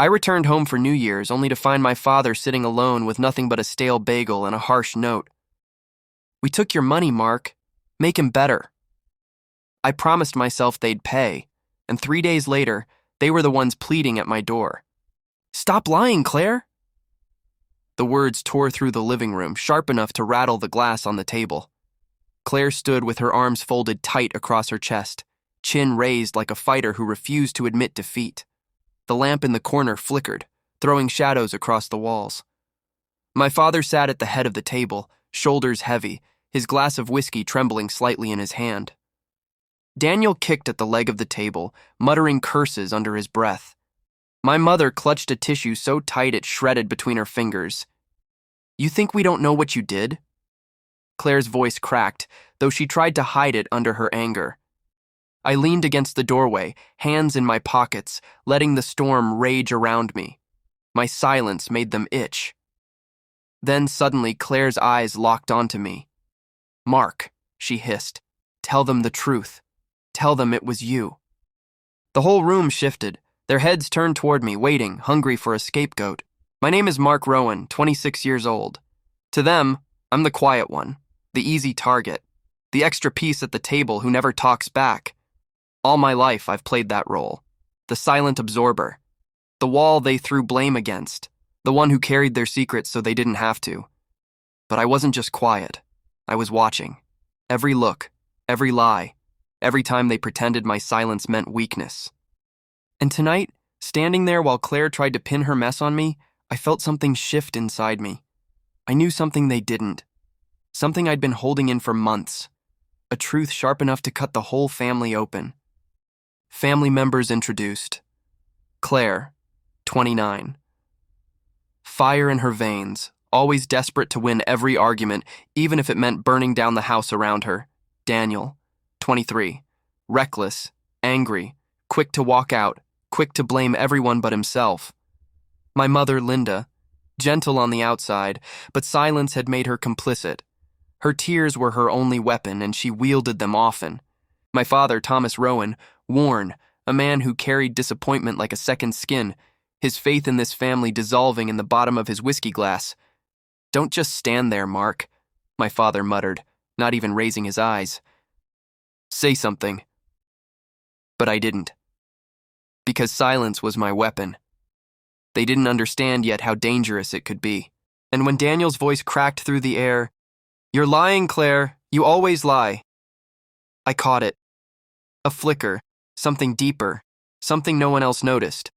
I returned home for New Year's only to find my father sitting alone with nothing but a stale bagel and a harsh note. "We took your money, Mark. Make him better." I promised myself they'd pay, and 3 days later, they were the ones pleading at my door. "Stop lying, Claire!" The words tore through the living room, sharp enough to rattle the glass on the table. Claire stood with her arms folded tight across her chest, chin raised like a fighter who refused to admit defeat. The lamp in the corner flickered, throwing shadows across the walls. My father sat at the head of the table, shoulders heavy, his glass of whiskey trembling slightly in his hand. Daniel kicked at the leg of the table, muttering curses under his breath. My mother clutched a tissue so tight it shredded between her fingers. "You think we don't know what you did?" Claire's voice cracked, though she tried to hide it under her anger. I leaned against the doorway, hands in my pockets, letting the storm rage around me. My silence made them itch. Then suddenly Claire's eyes locked onto me. "Mark," she hissed, "tell them the truth. Tell them it was you." The whole room shifted, their heads turned toward me, waiting, hungry for a scapegoat. My name is Mark Rowan, 26 years old. To them, I'm the quiet one, the easy target, the extra piece at the table who never talks back. All my life I've played that role, the silent absorber, the wall they threw blame against, the one who carried their secrets so they didn't have to. But I wasn't just quiet, I was watching. Every look, every lie, every time they pretended my silence meant weakness. And tonight, standing there while Claire tried to pin her mess on me, I felt something shift inside me. I knew something they didn't, something I'd been holding in for months, a truth sharp enough to cut the whole family open. Family members introduced. Claire, 29. Fire in her veins, always desperate to win every argument, even if it meant burning down the house around her. Daniel, 23. Reckless, angry, quick to walk out, quick to blame everyone but himself. My mother, Linda, gentle on the outside, but silence had made her complicit. Her tears were her only weapon, and she wielded them often. My father, Thomas Rowan, worn, a man who carried disappointment like a second skin, his faith in this family dissolving in the bottom of his whiskey glass. "Don't just stand there, Mark," my father muttered, not even raising his eyes. "Say something." But I didn't. Because silence was my weapon. They didn't understand yet how dangerous it could be. And when Daniel's voice cracked through the air, "You're lying, Claire. You always lie." I caught it. A flicker, something deeper, something no one else noticed.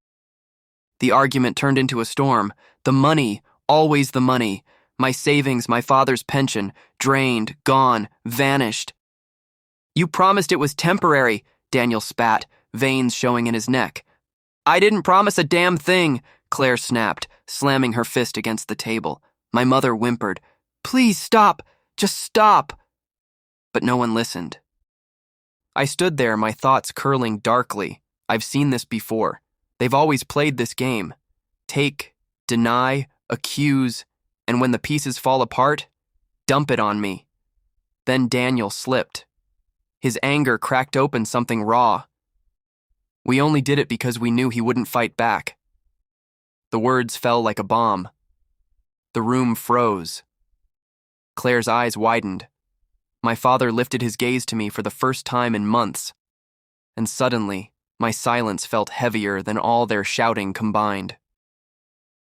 The argument turned into a storm. The money, always the money. My savings, my father's pension, drained, gone, vanished. "You promised it was temporary," Daniel spat, veins showing in his neck. "I didn't promise a damn thing," Claire snapped, slamming her fist against the table. My mother whimpered, "Please stop, just stop." But no one listened. I stood there, my thoughts curling darkly. I've seen this before. They've always played this game. Take, deny, accuse, and when the pieces fall apart, dump it on me. Then Daniel slipped. His anger cracked open something raw. "We only did it because we knew he wouldn't fight back." The words fell like a bomb. The room froze. Claire's eyes widened. My father lifted his gaze to me for the first time in months. And suddenly, my silence felt heavier than all their shouting combined.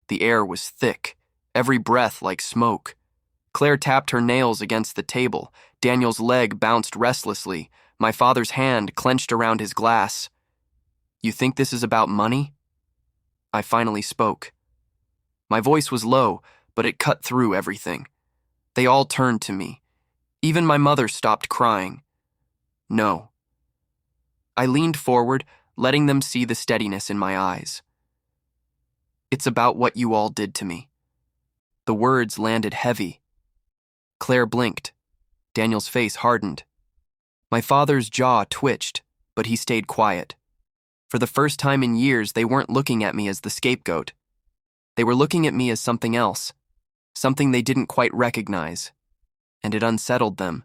The air was thick, every breath like smoke. Claire tapped her nails against the table. Daniel's leg bounced restlessly. My father's hand clenched around his glass. "You think this is about money?" I finally spoke. My voice was low, but it cut through everything. They all turned to me. Even my mother stopped crying. "No." I leaned forward, letting them see the steadiness in my eyes. "It's about what you all did to me." The words landed heavy. Claire blinked. Daniel's face hardened. My father's jaw twitched, but he stayed quiet. For the first time in years, they weren't looking at me as the scapegoat. They were looking at me as something else, something they didn't quite recognize, and it unsettled them.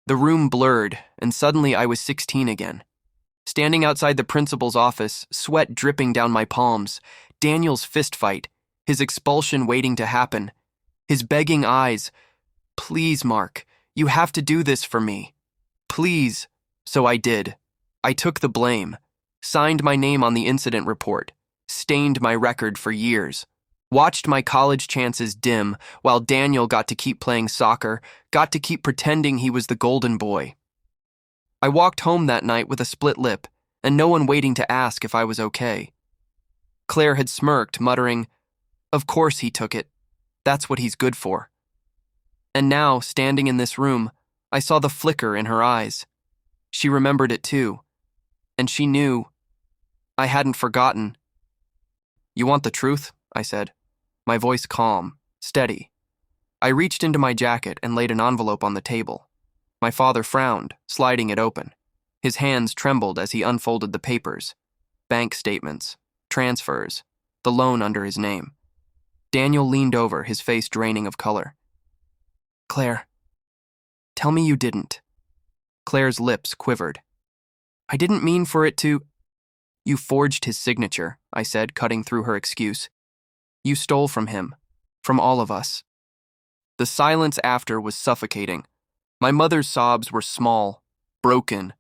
The room blurred, and suddenly I was 16 again. Standing outside the principal's office, sweat dripping down my palms, Daniel's fist fight, his expulsion waiting to happen, his begging eyes. Please, Mark, you have to do this for me. Please. So I did. I took the blame, signed my name on the incident report, stained my record for years, watched my college chances dim while Daniel got to keep playing soccer, got to keep pretending he was the golden boy. I walked home that night with a split lip and no one waiting to ask if I was okay. Claire had smirked, muttering, "Of course he took it. That's what he's good for." And now, standing in this room, I saw the flicker in her eyes. She remembered it too. And she knew. I hadn't forgotten. "You want the truth?" I said, my voice calm, steady. I reached into my jacket and laid an envelope on the table. My father frowned, sliding it open. His hands trembled as he unfolded the papers. Bank statements, transfers, the loan under his name. Daniel leaned over, his face draining of color. "Claire, tell me you didn't." Claire's lips quivered. "I didn't mean for it to—" "You forged his signature," I said, cutting through her excuse. "You stole from him, from all of us." The silence after was suffocating. My mother's sobs were small, broken.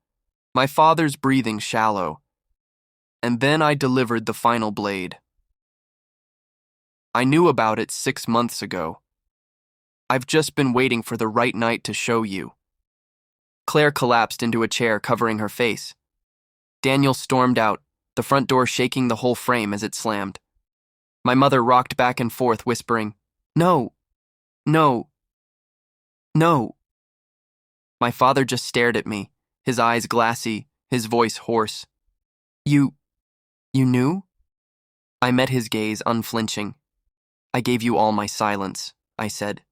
My father's breathing shallow. And then I delivered the final blade. "I knew about it 6 months ago. I've just been waiting for the right night to show you." Claire collapsed into a chair, covering her face. Daniel stormed out, the front door shaking the whole frame as it slammed. My mother rocked back and forth, whispering, "No, no, no." My father just stared at me, his eyes glassy, his voice hoarse. You knew?" I met his gaze, unflinching. "I gave you all my silence," I said.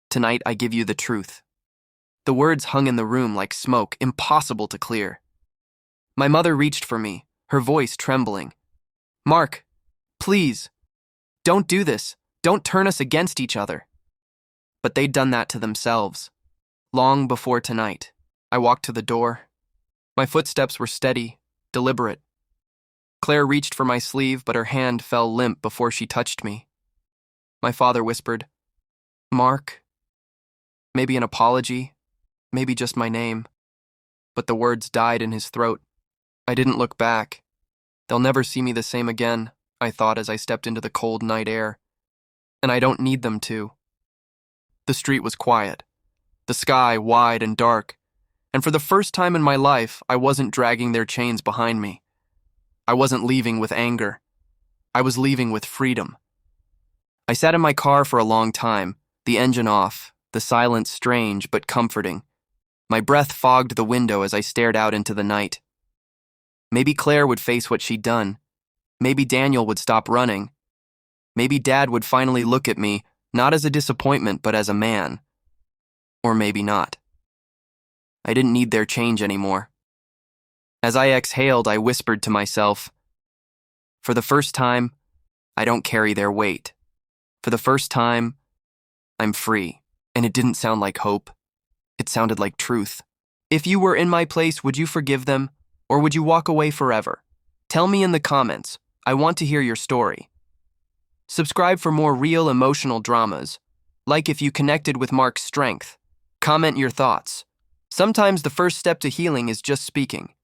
"Tonight I give you the truth." The words hung in the room like smoke, impossible to clear. My mother reached for me, her voice trembling. "Mark, please, don't do this. Don't turn us against each other." But they'd done that to themselves. Long before tonight, I walked to the door. My footsteps were steady, deliberate. Claire reached for my sleeve, but her hand fell limp before she touched me. My father whispered, "Mark." Maybe an apology, maybe just my name. But the words died in his throat. I didn't look back. They'll never see me the same again, I thought as I stepped into the cold night air. And I don't need them to. The street was quiet, the sky wide and dark, and for the first time in my life, I wasn't dragging their chains behind me. I wasn't leaving with anger. I was leaving with freedom. I sat in my car for a long time, the engine off, the silence strange but comforting. My breath fogged the window as I stared out into the night. Maybe Claire would face what she'd done. Maybe Daniel would stop running. Maybe Dad would finally look at me, not as a disappointment, but as a man. Or maybe not. I didn't need their change anymore. As I exhaled, I whispered to myself, "For the first time, I don't carry their weight. For the first time, I'm free." And it didn't sound like hope. It sounded like truth. If you were in my place, would you forgive them? Or would you walk away forever? Tell me in the comments. I want to hear your story. Subscribe for more real emotional dramas. Like if you connected with Mark's strength. Comment your thoughts. Sometimes the first step to healing is just speaking.